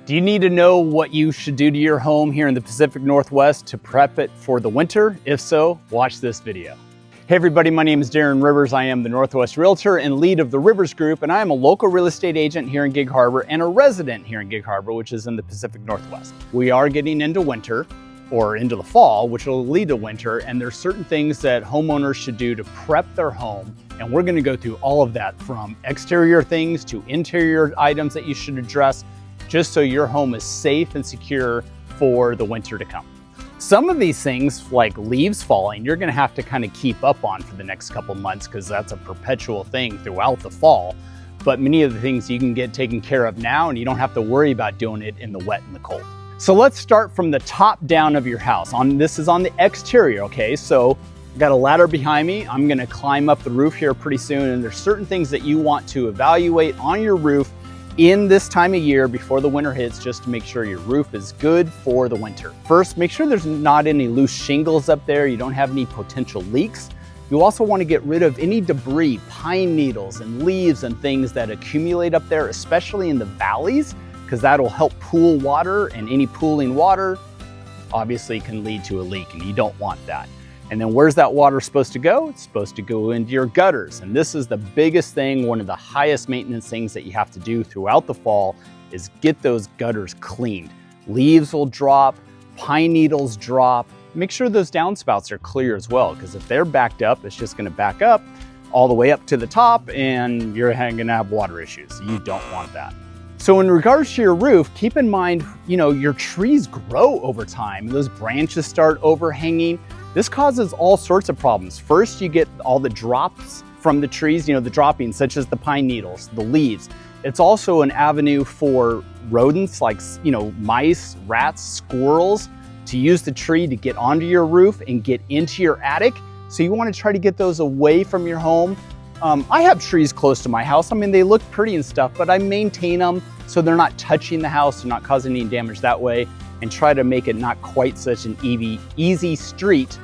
Do you need to know what you should do to your home here in the Pacific Northwest to prep it for the winter? If so, watch this video. Hey everybody, my name is Darren Rivers. I am the Northwest Realtor and lead of the Rivers Group, and I am a local real estate agent here in Gig Harbor and a resident here in Gig Harbor, which is in the Pacific Northwest. We are getting into winter, or into the fall, which will lead to winter, and there's certain things that homeowners should do to prep their home, and we're gonna go through all of that, from exterior things to interior items that you should address, just so your home is safe and secure for the winter to come. Some of these things, like leaves falling, you're gonna have to kind of keep up on for the next couple months because that's a perpetual thing throughout the fall. But many of the things you can get taken care of now, and you don't have to worry about doing it in the wet and the cold. So let's start from the top down of your house. This is on the exterior, okay? So I've got a ladder behind me. I'm gonna climb up the roof here pretty soon, and there's certain things that you want to evaluate on your roof in this time of year before the winter hits, just to make sure your roof is good for the winter. First, make sure there's not any loose shingles up there. You don't have any potential leaks. You also want to get rid of any debris, pine needles and leaves and things that accumulate up there, especially in the valleys, because that'll help pool water, and any pooling water obviously can lead to a leak, and you don't want that. And then where's that water supposed to go? It's supposed to go into your gutters. And this is the biggest thing, one of the highest maintenance things that you have to do throughout the fall is get those gutters cleaned. Leaves will drop, pine needles drop. Make sure those downspouts are clear as well, because if they're backed up, it's just gonna back up all the way up to the top and you're gonna have water issues. You don't want that. So in regards to your roof, keep in mind, your trees grow over time. Those branches start overhanging. This causes all sorts of problems. First, you get all the drops from the trees, the droppings, such as the pine needles, the leaves. It's also an avenue for rodents like, mice, rats, squirrels, to use the tree to get onto your roof and get into your attic. So you want to try to get those away from your home. I have trees close to my house. They look pretty and stuff, but I maintain them so they're not touching the house, they're not causing any damage that way, and try to make it not quite such an easy street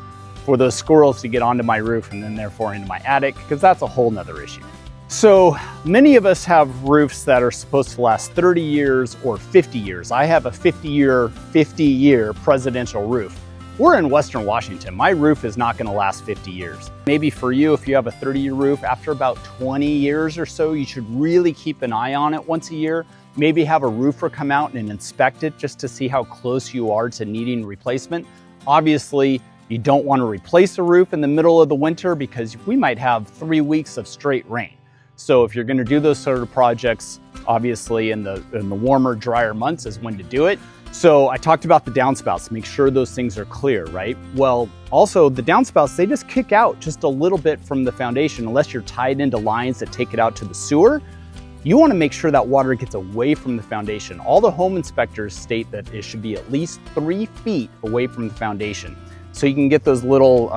for those squirrels to get onto my roof and then therefore into my attic, because that's a whole nother issue. So many of us have roofs that are supposed to last 30 years or 50 years. I have a 50-year presidential roof. We're in Western Washington. My roof is not gonna last 50 years. Maybe for you, if you have a 30-year roof, after about 20 years or so, you should really keep an eye on it once a year. Maybe have a roofer come out and inspect it just to see how close you are to needing replacement. Obviously, you don't want to replace a roof in the middle of the winter because we might have 3 weeks of straight rain. So if you're going to do those sort of projects, obviously in the warmer, drier months is when to do it. So I talked about the downspouts. Make sure those things are clear, right? Well, also the downspouts, they just kick out just a little bit from the foundation. Unless you're tied into lines that take it out to the sewer, you want to make sure that water gets away from the foundation. All the home inspectors state that it should be at least 3 feet away from the foundation. So you can get those little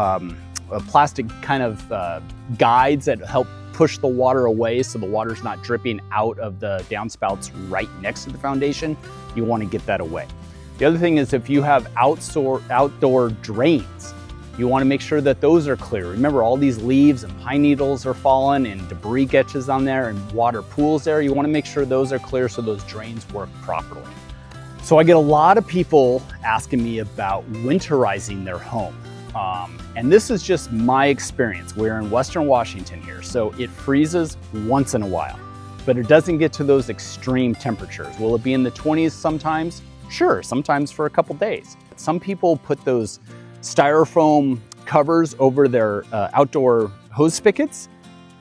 plastic kind of guides that help push the water away so the water's not dripping out of the downspouts right next to the foundation. You want to get that away. The other thing is, if you have outdoor drains, you want to make sure that those are clear. Remember, all these leaves and pine needles are falling and debris catches on there and water pools there. You want to make sure those are clear so those drains work properly. So I get a lot of people asking me about winterizing their home. And this is just my experience. We're in Western Washington here, so it freezes once in a while, but it doesn't get to those extreme temperatures. Will it be in the 20s sometimes? Sure, sometimes for a couple days. Some people put those styrofoam covers over their outdoor hose spigots.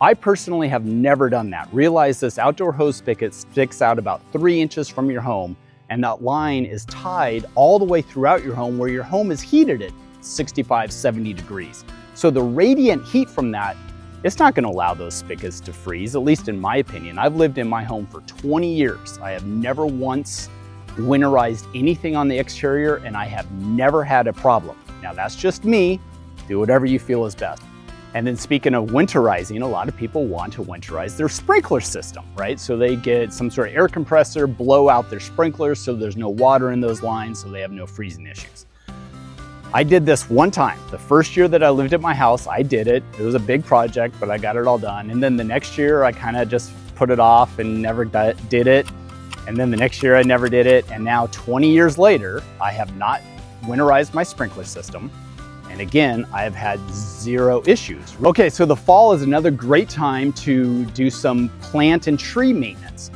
I personally have never done that. Realize this outdoor hose spigot sticks out about 3 inches from your home, and that line is tied all the way throughout your home, where your home is heated at 65, 70 degrees. So the radiant heat from that, it's not gonna allow those spigots to freeze, at least in my opinion. I've lived in my home for 20 years. I have never once winterized anything on the exterior, and I have never had a problem. Now that's just me. Do whatever you feel is best. And then speaking of winterizing, a lot of people want to winterize their sprinkler system, right? So they get some sort of air compressor, blow out their sprinklers so there's no water in those lines, so they have no freezing issues. I did this one time. The first year that I lived at my house, I did it. It was a big project, but I got it all done. And then the next year, I kind of just put it off and never did it. And then the next year I never did it. And now 20 years later, I have not winterized my sprinkler system. And again, I've had zero issues. Okay, so the fall is another great time to do some plant and tree maintenance.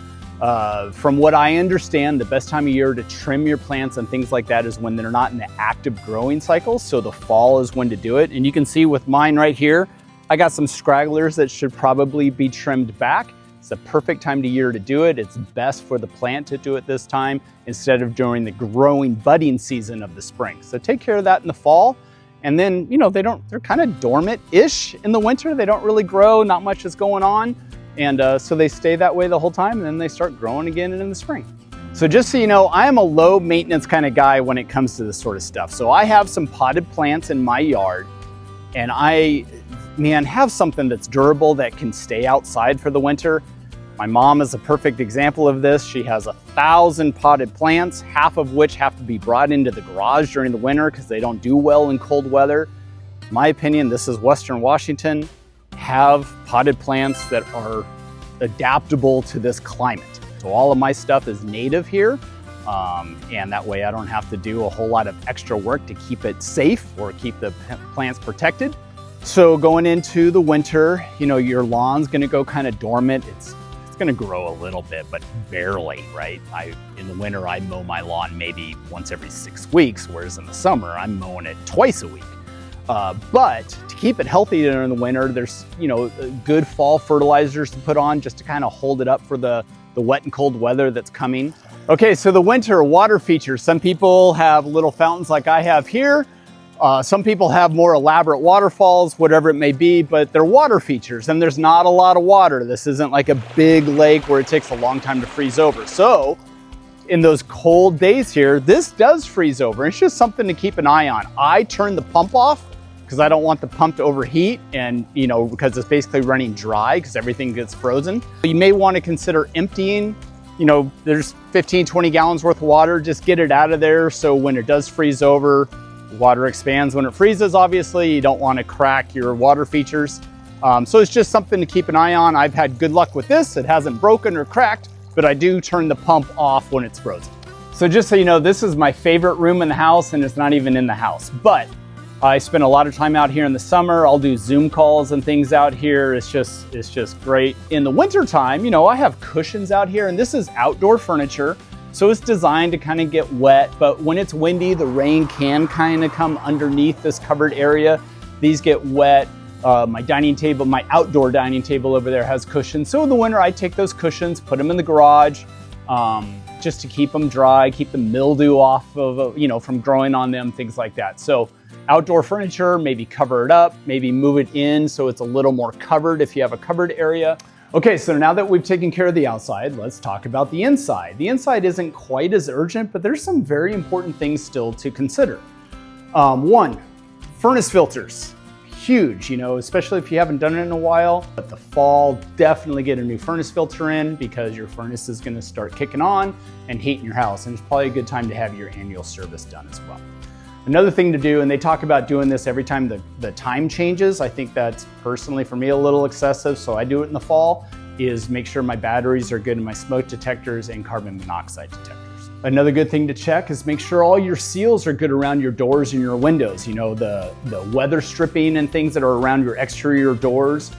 From what I understand, the best time of year to trim your plants and things like that is when they're not in the active growing cycle. So the fall is when to do it. And you can see with mine right here, I got some scragglers that should probably be trimmed back. It's the perfect time of year to do it. It's best for the plant to do it this time instead of during the growing budding season of the spring. So take care of that in the fall. And then, you know, they're kind of dormant-ish in the winter. They don't really grow, not much is going on. And so they stay that way the whole time, and then they start growing again in the spring. So just so you know, I am a low maintenance kind of guy when it comes to this sort of stuff. So I have some potted plants in my yard, and I have something that's durable that can stay outside for the winter. My mom is a perfect example of this. She has 1,000 potted plants, half of which have to be brought into the garage during the winter because they don't do well in cold weather. In my opinion, this is Western Washington. Have potted plants that are adaptable to this climate. So all of my stuff is native here, and that way I don't have to do a whole lot of extra work to keep it safe or keep the plants protected. So going into the winter, you know, your lawn's gonna go kind of dormant. It's gonna grow a little bit, but barely, right? In the winter, I mow my lawn maybe once every 6 weeks, whereas in the summer, I'm mowing it twice a week. But to keep it healthy during the winter, there's, you know, good fall fertilizers to put on just to kind of hold it up for the wet and cold weather that's coming. Okay, so the winter water features. Some people have little fountains like I have here. Some people have more elaborate waterfalls, whatever it may be, but they're water features and there's not a lot of water. This isn't like a big lake where it takes a long time to freeze over. So in those cold days here, this does freeze over. It's just something to keep an eye on. I turn the pump off because I don't want the pump to overheat and, you know, because it's basically running dry because everything gets frozen. You may want to consider emptying, you know, there's 15, 20 gallons worth of water, just get it out of there. So when it does freeze over, water expands when it freezes, obviously. You don't want to crack your water features. So it's just something to keep an eye on. I've had good luck with this. It hasn't broken or cracked, but I do turn the pump off when it's frozen. So just so you know, this is my favorite room in the house and it's not even in the house, but I spend a lot of time out here in the summer. I'll do Zoom calls and things out here. It's just great. In the winter time, you know, I have cushions out here and this is outdoor furniture. So it's designed to kind of get wet, but when it's windy, the rain can kind of come underneath this covered area. These get wet. My dining table, my outdoor dining table over there has cushions. So in the winter, I take those cushions, put them in the garage, just to keep them dry, keep the mildew off of, you know, from growing on them, things like that. So outdoor furniture, maybe cover it up, maybe move it in so it's a little more covered if you have a covered area. Okay, so now that we've taken care of the outside, let's talk about the inside. The inside isn't quite as urgent, but there's some very important things still to consider. One, furnace filters. Huge, you know, especially if you haven't done it in a while. But the fall, definitely get a new furnace filter in because your furnace is gonna start kicking on and heating your house. And it's probably a good time to have your annual service done as well. Another thing to do, and they talk about doing this every time the time changes. I think that's personally for me a little excessive, so I do it in the fall, is make sure my batteries are good in my smoke detectors and carbon monoxide detectors. Another good thing to check is make sure all your seals are good around your doors and your windows. You know, the weather stripping and things that are around your exterior doors.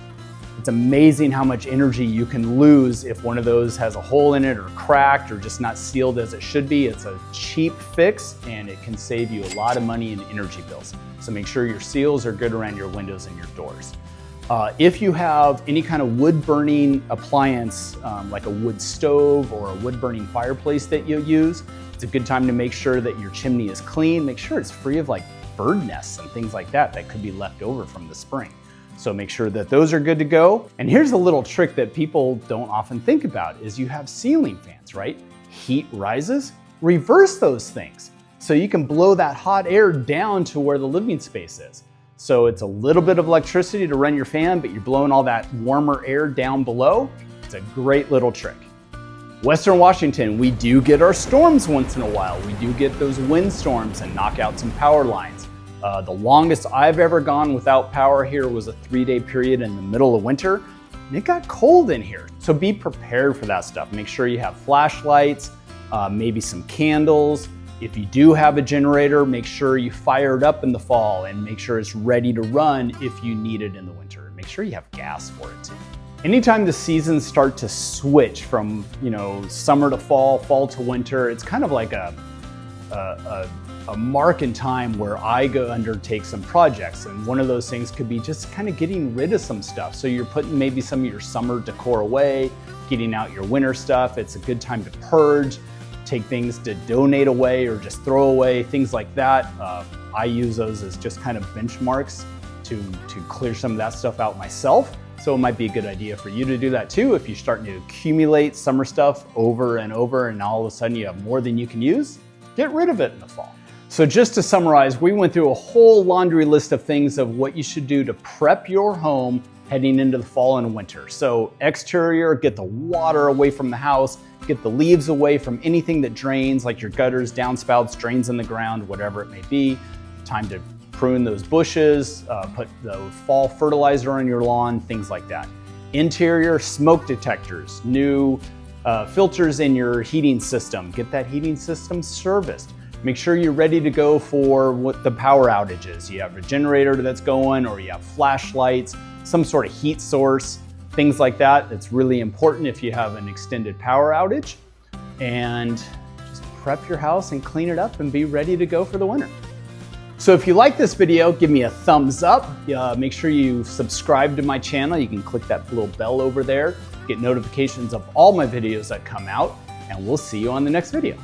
It's amazing how much energy you can lose if one of those has a hole in it or cracked or just not sealed as it should be. It's a cheap fix and it can save you a lot of money in energy bills. So make sure your seals are good around your windows and your doors. If you have any kind of wood burning appliance, like a wood stove or a wood burning fireplace that you use, it's a good time to make sure that your chimney is clean. Make sure it's free of like bird nests and things like that that could be left over from the spring. So make sure that those are good to go. And here's a little trick that people don't often think about is you have ceiling fans, right? Heat rises, reverse those things. So you can blow that hot air down to where the living space is. So it's a little bit of electricity to run your fan, but you're blowing all that warmer air down below. It's a great little trick. Western Washington, we do get our storms once in a while. We do get those wind storms and knock out some power lines. The longest I've ever gone without power here was a 3-day period in the middle of winter. and it got cold in here. So be prepared for that stuff. Make sure you have flashlights, maybe some candles. If you do have a generator, make sure you fire it up in the fall and make sure it's ready to run if you need it in the winter. Make sure you have gas for it too. Anytime the seasons start to switch from, summer to fall, fall to winter, it's kind of like a mark in time where I go undertake some projects. And one of those things could be just kind of getting rid of some stuff. So you're putting maybe some of your summer decor away, getting out your winter stuff. It's a good time to purge, take things to donate away or just throw away, things like that. I use those as just kind of benchmarks to clear some of that stuff out myself. So it might be a good idea for you to do that too. If you're starting to accumulate summer stuff over and over and all of a sudden you have more than you can use, get rid of it in the fall. So just to summarize, we went through a whole laundry list of things of what you should do to prep your home heading into the fall and winter. So exterior, get the water away from the house, get the leaves away from anything that drains, like your gutters, downspouts, drains in the ground, whatever it may be. Time to prune those bushes, put the fall fertilizer on your lawn, things like that. Interior, smoke detectors, new filters in your heating system. Get that heating system serviced. Make sure you're ready to go for what the power outages. You have a generator that's going, or you have flashlights, some sort of heat source, things like that. It's really important if you have an extended power outage. And just prep your house and clean it up and be ready to go for the winter. So if you like this video, give me a thumbs up. Make sure you subscribe to my channel. You can click that little bell over there, get notifications of all my videos that come out, and we'll see you on the next video.